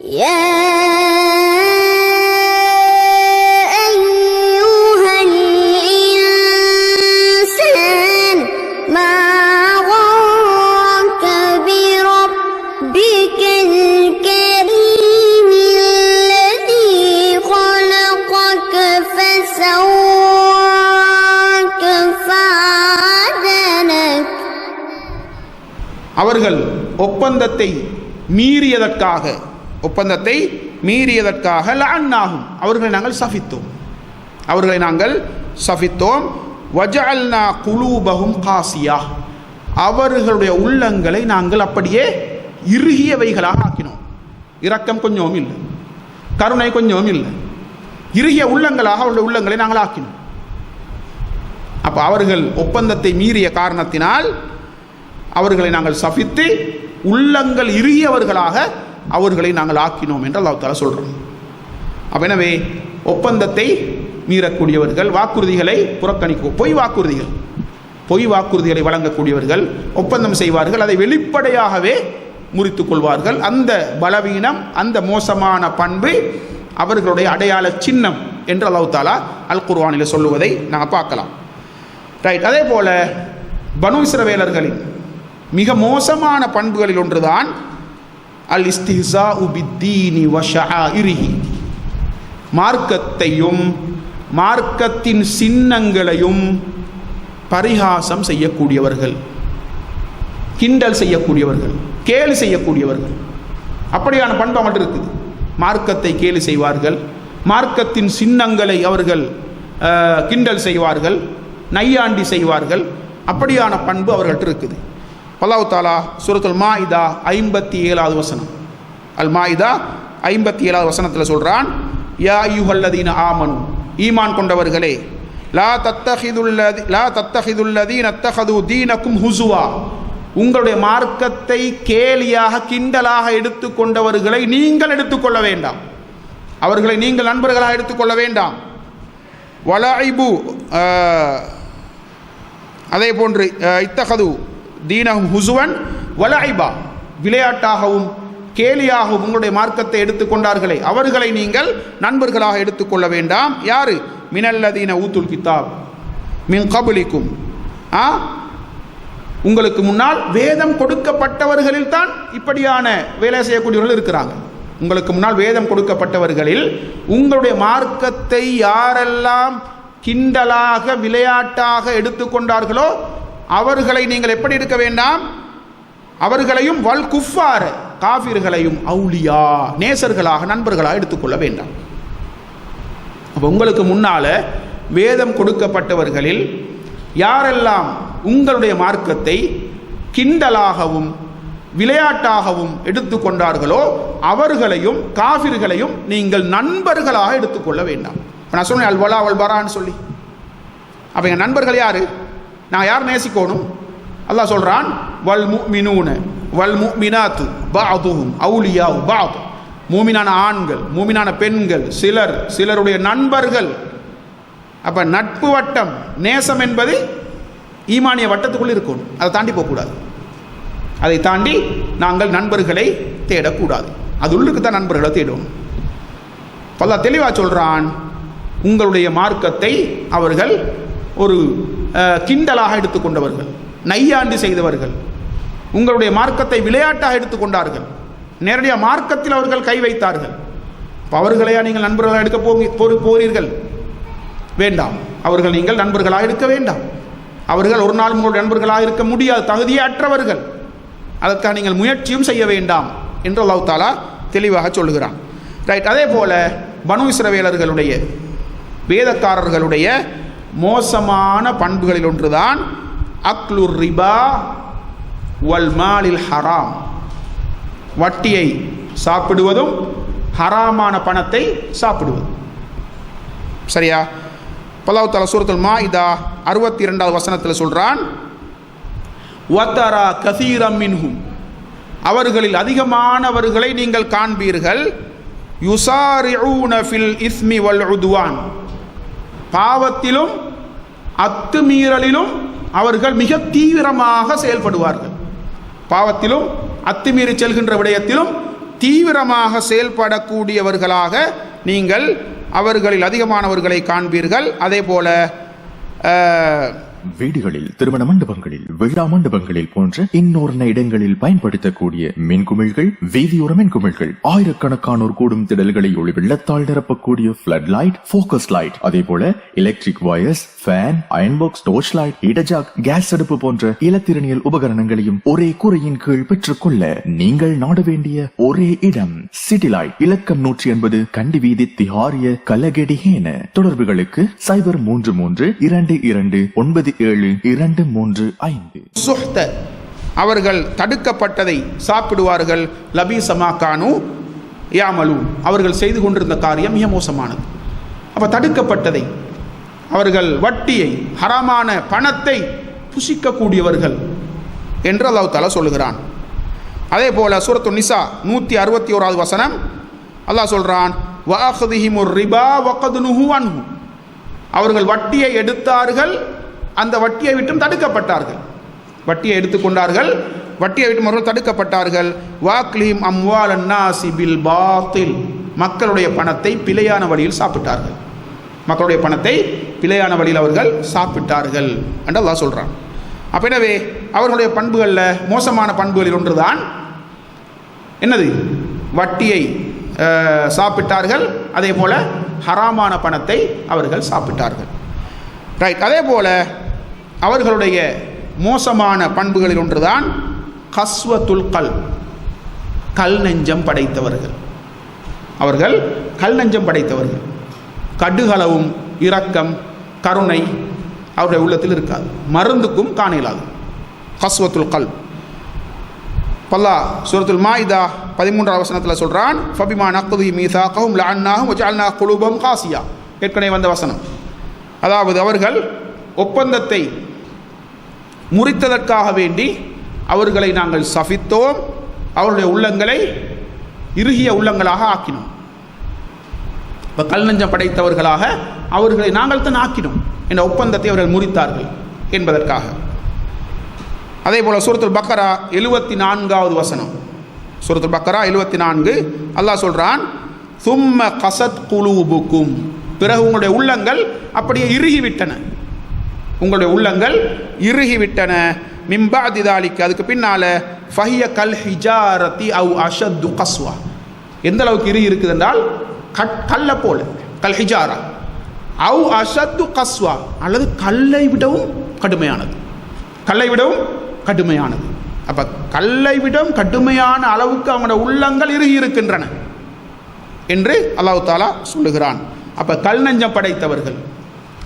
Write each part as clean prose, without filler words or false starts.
அவர்கள் ஒப்பந்தத்தை மீறியதற்காக லஅன்னாஹும் அவர்களை நாங்கள் சபித்தோம் வஜஅல்னா குலூபஹும் காசியா அவர்களுடைய உள்ளங்களை நாங்கள் அப்படியே இறுகியவைகளாக ஆக்கினோம். இரக்கம் கொஞ்சம் இல்லை, கருணை கொஞ்சம் இல்லை, இறுகிய உள்ளங்களாக அவருடைய உள்ளங்களை நாங்கள் ஆக்கினோம். அப்போ அவர்கள் ஒப்பந்தத்தை மீறிய காரணத்தினால் அவர்களை நாங்கள் சபித்து உள்ளங்கள் இறுகியவர்களாக அவர்களை நாங்கள் ஆக்கினோம் என்று அல்லாஹ் தஆலா சொல்கிறோம். அப்போ எனவே ஒப்பந்தத்தை மீறக்கூடியவர்கள், வாக்குறுதிகளை புறக்கணிக்கும், பொய் வாக்குறுதிகளை வழங்கக்கூடியவர்கள் ஒப்பந்தம் செய்வார்கள், அதை வெளிப்படையாகவே முறித்து கொள்வார்கள். அந்த பலவீனம், அந்த மோசமான பண்பு அவர்களுடைய அடையாள சின்னம் என்று அல்லாஹ் தஆலா அல் குர்ஆனில் சொல்லுவதை நாங்கள் பார்க்கலாம். ரைட். அதே போல பனு இஸ்ரவேலர்களின் மிக மோசமான பண்புகளில் ஒன்றுதான் அல் இஸ்திஹ்ஸாஉ பித்தீனி வ ஷஆஇரிஹி, மார்க்கத்தையும் மார்க்கத்தின் சின்னங்களையும் பரிகாசம் செய்யக்கூடியவர்கள், கிண்டல் செய்யக்கூடியவர்கள், கேலி செய்யக்கூடியவர்கள். அப்படியான பண்பு மட்டும் இருக்குது. மார்க்கத்தை கேலி செய்வார்கள், மார்க்கத்தின் சின்னங்களை அவர்கள் கிண்டல் செய்வார்கள், நையாண்டி செய்வார்கள். அப்படியான பண்பு அவர்கள்ட்ட இருக்குது. அல்லாஹ் தஆலா சூரத்துல் மாஇதா 57வது வசனம், அல் மாஇதா 57வது வசனத்தில் சொல்கிறான், யா அய்யுஹல்லதீன ஆமனு, ஈமான் கொண்டவர்களே, லா தத்தஹிதுல்லதீன அத்தஹது தீனக்கும் ஹுசுவா, உங்களுடைய மார்க்கத்தை கேலியாக கிண்டலாக எடுத்துக்கொண்டவர்களை நீங்கள் எடுத்துக்கொள்ள வேண்டாம், அவர்களை நீங்கள் நண்பர்களாக எடுத்துக்கொள்ள வேண்டாம். வலஐபு, அதே போன்று இத்தஹது தீனஹும் ஹுசுவன் வலஐபா, விளையாட்டாகவும் கேலியாகவும் உங்களுடைய மார்க்கத்தை எடுத்துக்கொண்டார்களே அவர்களை நீங்கள் நண்பர்களாக எடுத்துக்கொள்ள வேண்டாம். யாரு? மினல்லதீன ஊத்துல் கிதாப் மின் கப்லிக்கும், உங்களுக்கு முன்னால் வேதம் கொடுக்கப்பட்டவர்களில் தான் இப்படியான வேலை செய்யக்கூடியவர்கள் இருக்கிறாங்க. உங்களுக்கு முன்னால் வேதம் கொடுக்கப்பட்டவர்களில் உங்களுடைய மார்க்கத்தை யாரெல்லாம் கிண்டலாக விளையாட்டாக எடுத்துக்கொண்டார்களோ அவர்களை நீங்கள் எப்படி எடுக்க வேண்டாம்? அவர்களையும் வல் குஃபார, காஃபிர்களையும் அவுலியா, நேசர்களாக நண்பர்களாக எடுத்துக்கொள்ள வேண்டாம். அப்போ உங்களுக்கு முன்னால வேதம் கொடுக்கப்பட்டவர்களில் யாரெல்லாம் உங்களுடைய மார்க்கத்தை கிண்டலாகவும் விளையாட்டாகவும் எடுத்துக்கொண்டார்களோ அவர்களையும் காஃபிர்களையும் நீங்கள் நண்பர்களாக எடுத்துக்கொள்ள வேண்டாம். நான் சொன்னேன் அல் வலா வல் பரான்னு சொல்லி. அப்போ எங்கள் நண்பர்கள் யாரு? நான் யார் நேசிக்கணும்? அல்லாஹ் சொல்கிறான், வல் முஃமினூன வல் முஃமினாத்து பஅதுஹும் அவுலியாஉ பஅத், மூமினான ஆண்கள் மூமினான பெண்கள் சிலருடைய நண்பர்கள். அப்போ நட்பு வட்டம், நேசம் என்பது ஈமானிய வட்டத்துக்குள் இருக்கணும், அதை தாண்டி போகக்கூடாது. அதை தாண்டி நாங்கள் நண்பர்களை தேடக்கூடாது, அது உள்ளுக்கு தான் நண்பர்களை தேடணும். அல்லாஹ் தெளிவாக சொல்கிறான், உங்களுடைய மார்க்கத்தை அவர்கள் ஒரு கிண்டலாக எடுத்துக்கொண்டவர்கள், நையாண்டி செய்தவர்கள், உங்களுடைய மார்க்கத்தை விளையாட்டாக எடுத்துக்கொண்டார்கள், நேரடியாக மார்க்கத்தில் அவர்கள் கை வைத்தார்கள். இப்போ அவர்களையா நீங்கள் நண்பர்களாக எடுக்க போகிறீர்கள்? வேண்டாம், அவர்கள் நீங்கள் நண்பர்களாக எடுக்க வேண்டாம். அவர்கள் ஒரு நாள் உங்களுடைய நண்பர்களாக இருக்க முடியாது, தகுதியற்றவர்கள். அதற்காக நீங்கள் முயற்சியும் செய்ய வேண்டாம் என்று அல்லாஹ் தஆலா தெளிவாக சொல்லுகிறான். ரைட். அதே போல பனு இஸ்ரவேலர்களுடைய வேதக்காரர்களுடைய மோசமான பண்புகளில் ஒன்றுதான் அக்லுர் ரிபா வல் மாலில் ஹராம், வட்டியை சாப்பிடுவதும் ஹராமான பணத்தை சாப்பிடுவதும். சரியா? அல்லாஹ் தஆலா சூரத்துல் மாஇதா 62வது வசனத்தில் சொல்றான், வதரா கஸீரம் மின்ஹும், அவர்களில் அதிகமானவர்களை நீங்கள் காண்பீர்கள், யுசாரிஊன ஃபில் இஸ்மி வல் உத்வான், பாவத்திலும் அத்துமீறலிலும் அவர்கள் மிக தீவிரமாக செயல்படுவார்கள். பாவத்திலும் அத்துமீறி செல்கின்ற விடயத்திலும் தீவிரமாக செயல்படக்கூடியவர்களாக நீங்கள் அவர்களில் அதிகமானவர்களை காண்பீர்கள். அதே போல வீடுகளில், திருமண மண்டபங்களில், விழா மண்டபங்களில் போன்ற இன்னொரு இடங்களில் பயன்படுத்தக்கூடிய மின்குமிழ்கள், வீதியோர மின்குமிழ்கள், ஆயிரக்கணக்கானோர் கூடும் திடல்களை ஒளி வெள்ளத்தால் நிரப்பக்கூடிய பிளட் லைட், போக்கஸ் லைட், அதே போல electric wires, fan, iron box, torch light, இடஜாக், கேஸ் அடுப்பு போன்ற இலத்திரனியல் உபகரணங்களையும் ஒரே கூரையின் கீழ் பெற்றுக்கொள்ள நீங்கள் நாட வேண்டிய ஒரே இடம் சிட்டி லைட். இலக்கம் 180 கண்டி வீதி, திஹாரிய, கலகெடிஹேன. தொடர்புகளுக்கு 0332297235. அவர்கள் தடுக்கப்பட்டதை சாப்பிடுவார்கள். லபீசமாக்கானு யாமலு, அவர்கள் செய்து கொண்டிருந்த காரியம் மிக மோசமானது. அப்ப தடுக்கப்பட்டதை, அவர்கள் வட்டியை, ஹராமான பணத்தை புசிக்கக்கூடியவர்கள் என்று அல்லாஹ் தஆலா சொல்லுகிறான். அதே போல சூரத்து நிசா 161வது வசனம் அல்லாஹ் சொல்றான், வஅഖதிஹிமுர் ரிபா வகத் நுஹு அன்ஹு, அவர்கள் வட்டியை எடுத்தார்கள், அந்த வட்டியை விட்டும் தடுக்கப்பட்டார்கள். வட்டியை எடுத்துக்கொண்டார்கள், வட்டியை விட்டும் அவர்கள் தடுக்கப்பட்டார்கள். வாக்லிஹிம் அம்வாலன் நாஸி பில் பாத்தில், மக்களுடைய பணத்தை பிழையான வழியில் சாப்பிட்டார்கள். மக்களுடைய பணத்தை பிழையான வழியில் அவர்கள் சாப்பிட்டார்கள் என்று அல்லாஹ் சொல்றான். அப்ப எனவே அவர்களுடைய பண்புகளில் மோசமான பண்புகளில் ஒன்றுதான் என்னது, வட்டியை சாப்பிட்டார்கள். அதே போல ஹராமான பணத்தை அவர்கள் சாப்பிட்டார்கள். ரைட். அதே போல அவர்களுடைய மோசமான பண்புகளில் ஒன்றுதான் கஸ்வத்துல் கல், கல் நெஞ்சம் படைத்தவர்கள். அவர்கள் கல் நெஞ்சம் படைத்தவர்கள். கடுகளவும் இரக்கம், கருணை அவருடைய உள்ளத்தில் இருக்காது, மருந்துக்கும் காணலாது. கஸ்வத்துல் கல். அல்லாஹ் சூரத்துல் மாயிதா 13வது வசனத்தில் சொல்றான், ஃபபிமா நக்தி மீசாகஹும் லஅன்னாஹும் வஜஅல்னா குலூபஹும் காசியா. ஏற்கனவே வந்த வசனம். அதாவது அவர்கள் ஒப்பந்தத்தை முறித்ததற்காக வேண்டி அவர்களை நாங்கள் சபித்தோம், அவருடைய உள்ளங்களை இறுகிய உள்ளங்களாக ஆக்கினோம். இப்போ கல் நெஞ்சம் படைத்தவர்களாக அவர்களை நாங்கள் தான் ஆக்கினோம் என்ற ஒப்பந்தத்தை அவர்கள் முறித்தார்கள் என்பதற்காக. அதே போல சூரத்துல் பக்கரா 74வது வசனம், சூரத்துல் பக்கரா 74 அல்லாஹ் சொல்றான், சும்ம கசத் குலூபுக்கும், பிறகு உங்களுடைய உள்ளங்கள் அப்படியே இறுகிவிட்டன, உங்களுடைய உள்ளங்கள் இறுகிவிட்டன. மிம்பஅதி தாலிக, அதுக்கு பின்னால ஃபஹிய கல் ஹிஜாரதி அவ் அஷத்து கஸ்வா, எந்த அளவுக்கு இறுகி இருக்குது என்றால் கல்ல போல, கல் ஹிஜாரா அவ் அஷத்து கஸ்வா, அல்லது கல்லை விடவும் கடுமையானது, கல்லை விடவும் கடுமையானது. அப்ப கல்லை விடவும் கடுமையான அளவுக்கு அவங்களோட உள்ளங்கள் இறுகி இருக்கின்றன என்று அல்லாஹ் தஆலா சொல்லுகிறான். அப்ப கல் நெஞ்சம் படைத்தவர்கள்,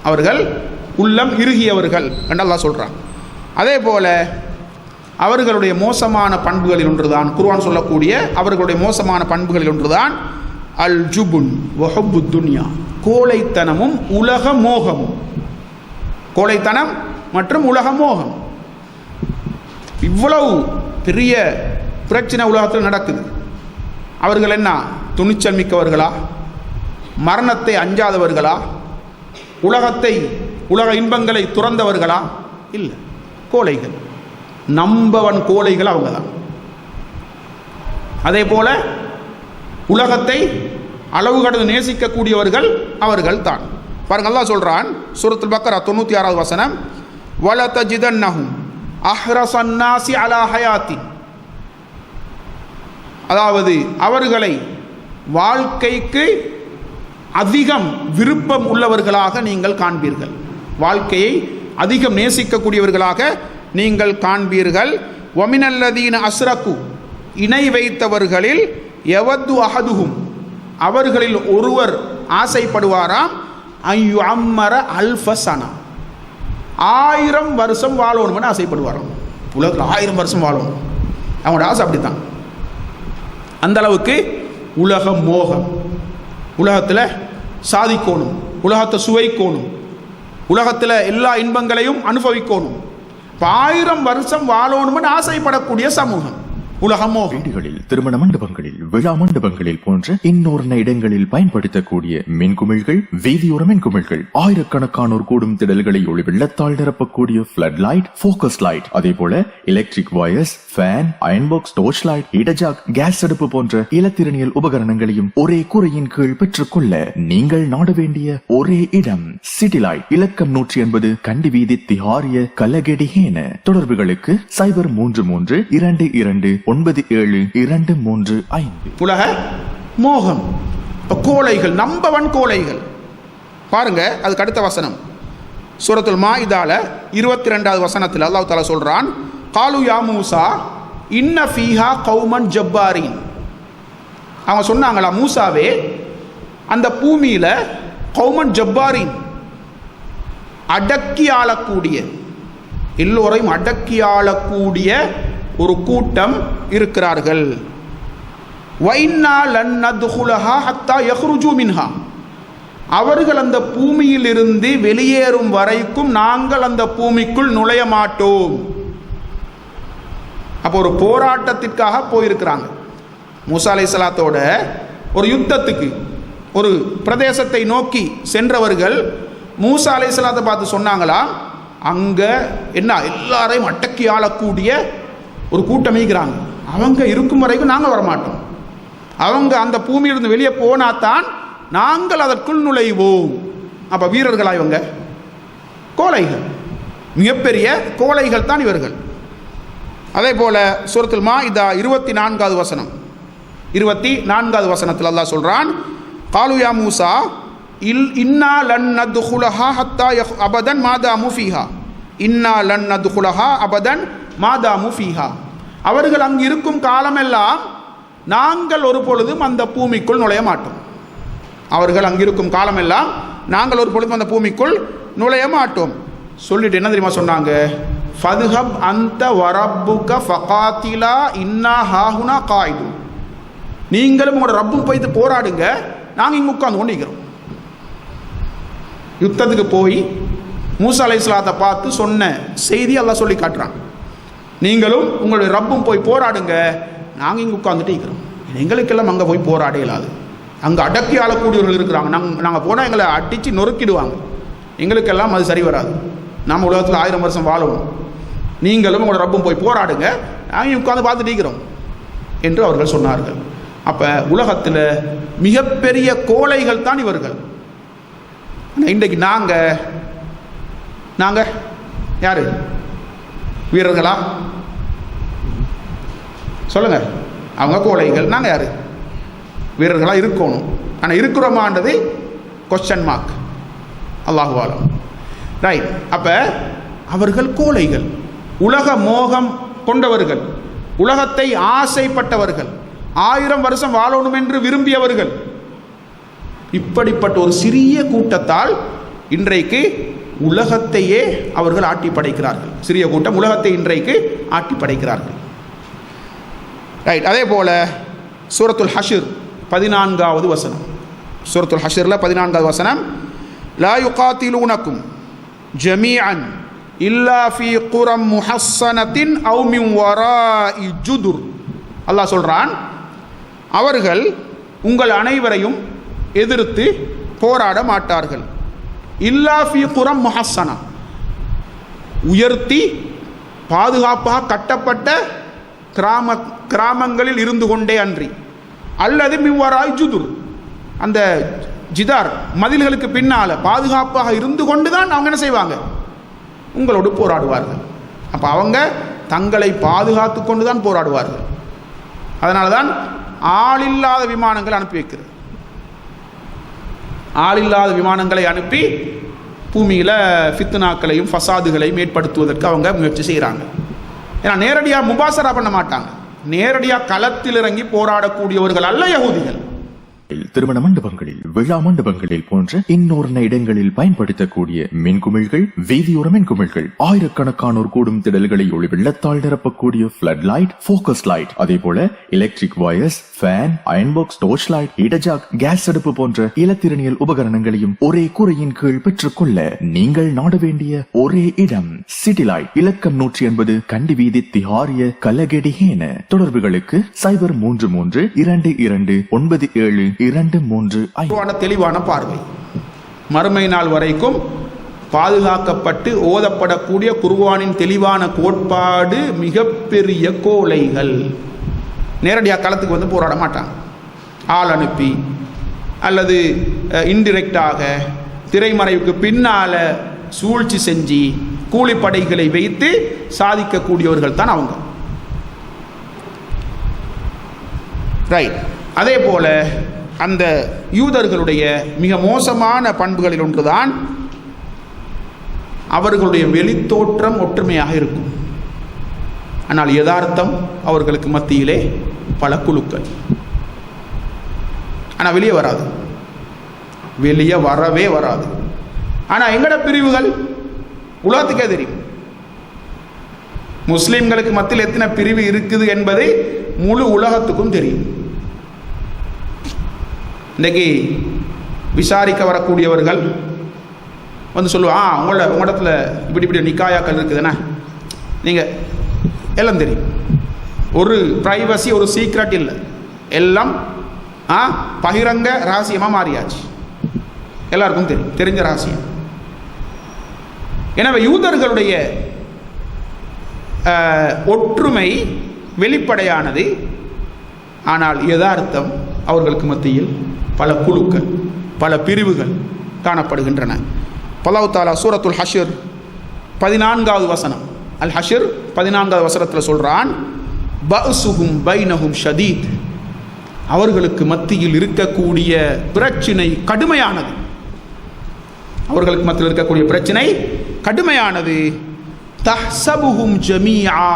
அவர்கள் உள்ளம் இறுகியவர்கள் என்று அல்லாஹ் சொல்றான். அதே போல அவர்களுடைய மோசமான பண்புகளில் ஒன்றுதான், குர்ஆன் சொல்லக்கூடிய அவர்களுடைய மோசமான பண்புகளில் ஒன்றுதான் அல் ஜுபுன் வஹுப்பு துன்யா, கோழைத்தனமும் உலக மோகமும். கோழைத்தனம் மற்றும் உலக மோகம். இவ்வளவு பெரிய பிரச்சனை உலகத்தில் நடக்குது. அவர்கள் என்ன துணிச்சல் மிக்கவர்களா, மரணத்தை அஞ்சாதவர்களா, உலக இன்பங்களை துறந்தவர்களா? இல்லை, கோழைகள். நம்பவன் கோழைகள் அவங்க தான். அதே போல உலகத்தை அளவு கடந்து நேசிக்கக்கூடியவர்கள் அவர்கள் தான். பாருங்க, அல்லாஹ் சொல்றான் சூரத்துல் பக்கரா 96வது வசனம், வல தஜிதன்னஹும் அஹ்ரஸன் நாஸி அலா ஹயாத்தின், அதாவது அவர்களை வாழ்க்கைக்கு அதிகம் விருப்பம் உள்ளவர்களாக நீங்கள் காண்பீர்கள், வாழ்க்கையை அதிகம் நேசிக்கக்கூடியவர்களாக நீங்கள் காண்பீர்கள். வமினல்லதீன அஸ்ரகு, இணை வைத்தவர்களில் யவது அஹதுஹும், அவர்களில் ஒருவர் ஆசைப்படுவாராம் ஐயு அம்மர அல்ஃபசனா, 1000 வருஷம் வாழணும்னு ஆசைப்படுவாராம். உலகத்தில் 1000 வருஷம் வாழணும், அவங்களோட ஆசை அப்படித்தான். அந்த அளவுக்கு உலக மோகம், உலகத்தில் சாதிக்கணும், உலகத்தை சுவைக்கணும், உலகத்தில் எல்லா இன்பங்களையும் அனுபவிக்கணும். 1000 வருஷம் வாழணும்னு ஆசைப்படக்கூடிய சமூகம் உலக மோகம். வீடுகளில், திருமண மண்டபங்களில், விழா மண்டபங்களில் போன்ற இன்னொரு இடங்களில் பயன்படுத்தக்கூடிய மின்குமிழ்கள், வீதியோர மின்குமிழ்கள், ஆயிரக்கணக்கானோர் கூடும் திடல்களை ஒளி வெள்ளத்தால் நிரப்பக்கூடிய ஃபிளட் லைட், போக்கஸ் லைட், அதே போல electric wires, fan, iron box, torch light, heater, gas அடுப்பு போன்ற இலத்திரனியல் உபகரணங்களையும் ஒரே கூரையின் கீழ் பெற்றுக்கொள்ள நீங்கள் நாட வேண்டிய ஒரே இடம் சிட்டி லைட். இலக்கம் 180 கண்டி வீதி, திஹாரிய, கலகெடிஹேன. தொடர்புகளுக்கு 0322297235. உலக மோகம், கோழைகள், நம்பர் 1 கோழைகள். பாருங்க, அதுக்கு அடுத்த வசனம் சூரத்துல் மாஇதால 22வது வசனத்தில் அல்லாஹ் தஆலா சொல்றான், காலு யா மூசா இன்ன ஃபீஹா கௌமன் ஜப்பாரின். அவங்க சொன்னாங்களா, மூசாவே அந்த பூமியில கௌமன் ஜப்பாரின், அடக்கி ஆளக்கூடிய, எல்லோரையும் அடக்கி ஆளக்கூடிய ஒரு கூட்டம் இருக்கிறார்கள். வைன்னா லன் நத்குலஹா ஹத்தா யக்ருஜு மின்ஹா. அவர்கள் அந்த பூமியில் இருந்து வெளியேறும் வரைக்கும் நாங்கள் அந்த பூமிக்குள் நுழைய மாட்டோம். அப்போ ஒரு போராட்டத்திற்காக போயிருக்கிறாங்க. மூசா அலைஹிஸ்ஸலாத்தோட ஒரு யுத்தத்துக்கு, ஒரு பிரதேசத்தை நோக்கி சென்றவர்கள் மூசா அலைஹிஸ்ஸலாத்தை பார்த்து சொன்னாங்களா, அங்க என்ன எல்லாரையும் அடக்கி ஆளக்கூடிய ஒரு கூட்டம் இருக்கிறாங்க, அவங்க இருக்கும் வரைக்கும் நாங்கள் வரமாட்டோம், அவங்க அந்த பூமியிலிருந்து வெளியே போனாதான் நாங்கள் அதற்குள் நுழைவோம். அப்ப வீரர்களா இவங்க? கோழைகள், மிகப்பெரிய கோழைகள் தான் இவர்கள். அதே போல சூரத்துல் மாஇதா 24வது வசனம், 24வது வசனத்தில் அல்லாஹ் சொல்றான், காலு யா மூசா இன்னா லன் நத்குலஹா ஹத்தா அபதன் மாதாமு ஃபீஹா. இன்னா லன் நத்குலஹா அபதன் மாதாமு ஃபீஹா. அவர்கள் அங்கு இருக்கும் காலமெல்லாம் நாங்கள் ஒரு பொழுதும் அந்த பூமிக்குள் நுழைய மாட்டோம். அவர்கள் அங்கிருக்கும் காலமெல்லாம் நாங்கள் ஒரு பொழுதும் அந்த பூமிக்குள் நுழைய மாட்டோம். சொல்லிட்டு என்ன தெரியுமா சொன்னாங்க, ஃபதுஹப் அந்த வரப்புக ஃபகாத்திலா இன்னா ஹாஹுனா காயிது. நீங்களும் உங்களோட ரப்பும் போய்த்து போராடுங்க, நாங்கள் இங்கே உட்கார்ந்து கொண்டிருக்கிறோம். யுத்தத்துக்கு போய் மூசா அலைஹிஸ்ஸலாத்தை பார்த்து சொன்ன செய்தி அல்லாஹ் சொல்லி காட்டுறான். நீங்களும் உங்களுடைய ரப்பும் போய் போராடுங்க, நாங்கள் இங்கே உட்கார்ந்துட்டு இருக்கிறோம். எங்களுக்கெல்லாம் அங்கே போய் போராட இயலாது, அங்கே அடக்கி ஆளக்கூடியவர்கள் இருக்கிறாங்க. நாங்கள் போனால் எங்களை அடித்து நொறுக்கிடுவாங்க, எங்களுக்கெல்லாம் அது சரி வராது. நம்ம உலகத்தில் 1000 வருஷம் வாழணும். நீங்களும் உங்களோட ரப்பும் போய் போராடுங்க, நாங்கள் உட்கார்ந்து பார்த்துட்டு இருக்கிறோம் என்று அவர்கள் சொன்னார்கள். அப்போ உலகத்தில் மிகப்பெரிய கோழைகள் தான் இவர்கள். இன்றைக்கு நாங்கள் யாரு? வீரர்களா? சொல்லுங்க. அவங்க கோழைகள், நாங்கள் யாரு? வீரர்களாக இருக்கணும். ஆனால் இருக்கிறோமான்றது கொஸ்டின் மார்க். அல்லாஹு ஆலம். ரைட். அப்போ அவர்கள் கோழைகள், உலக மோகம் கொண்டவர்கள், உலகத்தை ஆசைப்பட்டவர்கள், 1000 வருஷம் வாழணும் என்று விரும்பியவர்கள். இப்படிப்பட்ட ஒரு சிறிய கூட்டத்தால் இன்றைக்கு உலகத்தையே அவர்கள் ஆட்டி படைக்கிறார்கள். சிறிய கூட்டம் உலகத்தை இன்றைக்கு ஆட்டி படைக்கிறார்கள். ரைட். அதே போல சூரத்துல் ஹஷ்ர் 14வது வசனம், சூரத்துல் ஹஷ்ரில் 14வது வசனம், லா யுகாத்திலூனக்கும் ஜமீஅன் இல்லா ஃபீ குரம் முஹஸ்ஸனத்தின் அவ் மின் வராஇ ஜுதுர். அல்லாஹ் சொல்றான், அவர்கள் உங்கள் அனைவரையும் எதிர்த்து போராட மாட்டார்கள். இல்லா ஃபீ குரம் முஹஸ்ஸனா, உயர்த்தி பாதுகாப்பாக கட்டப்பட்ட கிராமங்களில் இருந்து கொண்டே அன்றி, அல்லது மிவ்வராய் ஜுதுர், அந்த ஜிதார் மதில்களுக்கு பின்னால் பாதுகாப்பாக இருந்து கொண்டு தான் அவங்க என்ன செய்வாங்க? உங்களோடு போராடுவார்கள். அப்போ அவங்க தங்களை பாதுகாத்து கொண்டு தான் போராடுவார்கள். அதனால தான் ஆளில்லாத விமானங்கள் அனுப்பி வைக்கிறது. ஆளில்லாத விமானங்களை அனுப்பி பூமியில் ஃபித்னாக்களையும் ஃபசாதுகளையும் ஏற்படுத்துவதற்கு அவங்க முயற்சி செய்கிறாங்க. ஏன்னா நேரடியாக முபாசரா பண்ண மாட்டாங்க, நேரடியாக களத்தில் இறங்கி போராடக்கூடியவர்கள் அல்ல யகூதிகள். திருமண மண்டபங்களில், விழா மண்டபங்களில் போன்ற இன்னொரு இடங்களில் பயன்படுத்தக்கூடிய மின்குமிழ்கள், வீதியோர மின்குமிழ்கள், ஆயிரக்கணக்கானோர் கூடும் திடல்களை ஒளி வெள்ளத்தால் நிரப்பக்கூடிய பிளட் லைட், போக்கஸ் லைட், அதே போல electric wires, fan, iron box, torch light, heater, gas அடுப்பு போன்ற இலத்திரனியல் உபகரணங்களையும் ஒரே கூரையின் கீழ் பெற்றுக்கொள்ள நீங்கள் நாட வேண்டிய ஒரே இடம் சிட்டி லைட். இலக்கம் 180 கண்டி வீதி, திஹாரிய, கலகெடிஹேன. தொடர்புகளுக்கு 0332297235. தெளிவான பார்வை. மறுமை நாள் வரைக்கும் பாதுகாக்கப்பட்டு ஓதப்படக்கூடிய குர்ஆனின் தெளிவான கோட்பாடு மிகப்பெரிய கோலைகள். நேரடியாக களத்துக்கு வந்து போராட மாட்டாங்க. ஆள் அனுப்பி அல்லது இன்டிரெக்டாக திரைமறைவுக்கு பின்னால சூழ்ச்சி செஞ்சு கூலிப்படைகளை வைத்து சாதிக்கக்கூடியவர்கள் தான் அவங்க. ரைட். அதே போல அந்த யூதர்களுடைய மிக மோசமான பண்புகளில் ஒன்றுதான் அவர்களுடைய வெளித்தோற்றம் ஒற்றுமையாக இருக்கும். ஆனால் யதார்த்தம் அவர்களுக்கு மத்தியிலே பல குழுக்கள். ஆனால் வெளியே வராது, வெளியே வரவே வராது. ஆனால் எங்கட பிரிவுகள் உலகத்துக்கே தெரியும். முஸ்லிம்களுக்கு மத்தியில் எத்தனை பிரிவு இருக்குது என்பதை முழு உலகத்துக்கும் தெரியும். இன்றைக்கு விசாரிக்க வரக்கூடியவர்கள் வந்து சொல்லுவாங்க, உங்களிடத்துல இப்படி இப்படி நிக்காயாக்கள் இருக்குதுண்ணா, நீங்கள் எல்லாம் தெரியும். ஒரு பிரைவசி, ஒரு சீக்ரெட் இல்லை, எல்லாம் பகிரங்க ரகசியமாக மாறியாச்சு. எல்லாருக்கும் தெரியும், தெரிஞ்ச ரகசியம். எனவே யூதர்களுடைய ஒற்றுமை வெளிப்படையானது. ஆனால் யதார்த்தம் அவர்களுக்கு மத்தியில் பல குழுக்கள், பல பிரிவுகள் காணப்படுகின்றன. அல்லாஹ் தஆலா சூரத்துல் ஹஷ்ர் 14வது வசனம், அல் ஹஷ்ர் 14வது வசனத்தில் சொல்றான், பஅசுஹும் பைனஹும் ஷதீத். அவர்களுக்கு மத்தியில் இருக்கக்கூடிய பிரச்சனை கடுமையானது. அவர்களுக்கு மத்தியில் இருக்கக்கூடிய பிரச்சனை கடுமையானது. தஹ்சபுஹும் ஜமீஆ.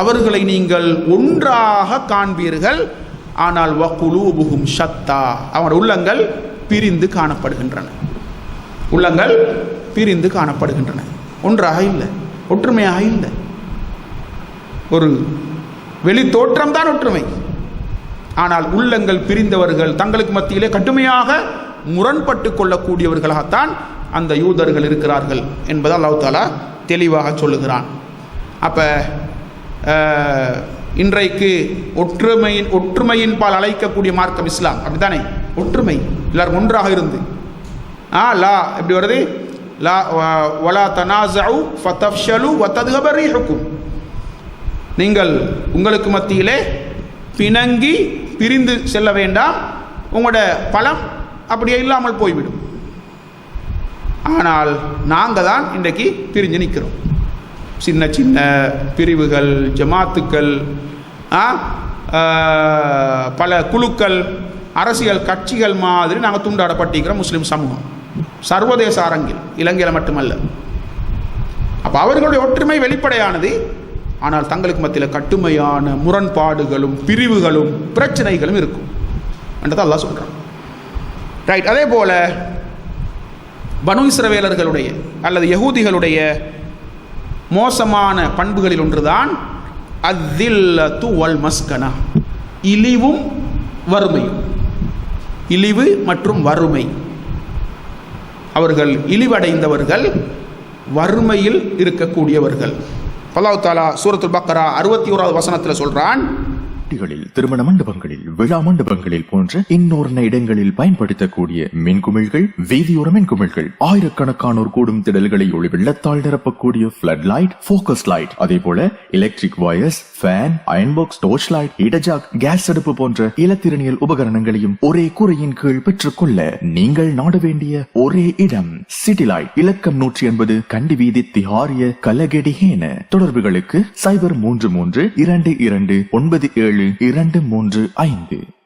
அவர்களை நீங்கள் ஒன்றாக காண்பீர்கள், ஆனால் வகுலூபுஹும் ஷத்தா. அவருடைய உள்ளங்கள் பிரிந்து காணப்படுகின்றன. உள்ளங்கள் பிரிந்து காணப்படுகின்றன. ஒன்றாக இல்லை, ஒற்றுமையாக இல்லை. ஒரு வெளி தோற்றம் தான் ஒற்றுமை. ஆனால் உள்ளங்கள் பிரிந்தவர்கள், தங்களுக்கு மத்தியிலே கடுமையாக முரண்பட்டு கொள்ளக்கூடியவர்களாகத்தான் அந்த யூதர்கள் இருக்கிறார்கள் என்பதை அல்லாஹ் தஆலா தெளிவாக சொல்லுகிறான். அப்போ இன்றைக்கு ஒற்றுமையின் பால் அழைக்கக்கூடிய மார்க்கம் இஸ்லாம், அப்படித்தானே? ஒற்றுமை, எல்லாரும் ஒன்றாக இருந்து. லா எப்படி வருது? லா வலா தனாஸஉ ஃபதஃப்ஷலு வதத்ஹப ரீஹுக்கும். நீங்கள் உங்களுக்கு மத்தியிலே பிணங்கி பிரிந்து செல்ல வேண்டாம், உங்களோட பலம் அப்படியே இல்லாமல் போய்விடும். ஆனால் நாங்கள் தான் இன்றைக்கு பிரிஞ்சு நிற்கிறோம். சின்ன சின்ன பிரிவுகள், ஜமாத்துக்கள், பல குழுக்கள், அரசியல் கட்சிகள் மாதிரி நாங்கள் துண்டாடப்பட்டிருக்கிறோம் முஸ்லீம் சமூகம் சர்வதேச அரங்கில், இலங்கையில் மட்டுமல்ல. அப்போ அவர்களுடைய ஒற்றுமை வெளிப்படையானது. ஆனால் தங்களுக்கு மத்தியில் கடுமையான முரண்பாடுகளும் பிரிவுகளும் பிரச்சனைகளும் இருக்கும் என்றதை அல்லாஹ் சொல்கிறான். ரைட். அதே போல பனு இஸ்ரவேலர்களுடைய அல்லது யகூதிகளுடைய மோசமான பண்புகளில் ஒன்றுதான் அத்தில்லத்து வல் மஸ்கனா, இழிவும் வறுமையும். இழிவு மற்றும் வறுமை. அவர்கள் இழிவடைந்தவர்கள், வறுமையில் இருக்கக்கூடியவர்கள். அல்லாஹ் தஆலா சூரத்துல் பக்ரா 61வது வசனத்தில் சொல்றான், திருமண மண்டபங்களில், விழா மண்டபங்களில் போன்ற இன்னொரு இடங்களில் பயன்படுத்தக்கூடிய மின்குமிழ்கள், வீதியோர மின்குமிழ்கள், ஆயிரக்கணக்கானோர் கூடும் திடல்களை ஒளி வெள்ளத்தால் நிரப்பக்கூடிய பிளட் லைட், போக்கஸ் லைட், அதே போல electric wires, fan, iron box, torch light, heater, gas அடுப்பு போன்ற இலத்திரனியல் உபகரணங்களையும் ஒரே கூரையின் கீழ் பெற்றுக்கொள்ள நீங்கள் நாட வேண்டிய ஒரே இடம் சிட்டி லைட். இலக்கம் 180 கண்டி வீதி, திஹாரிய, கலகெடிஹேன. தொடர்புகளுக்கு 0332297235.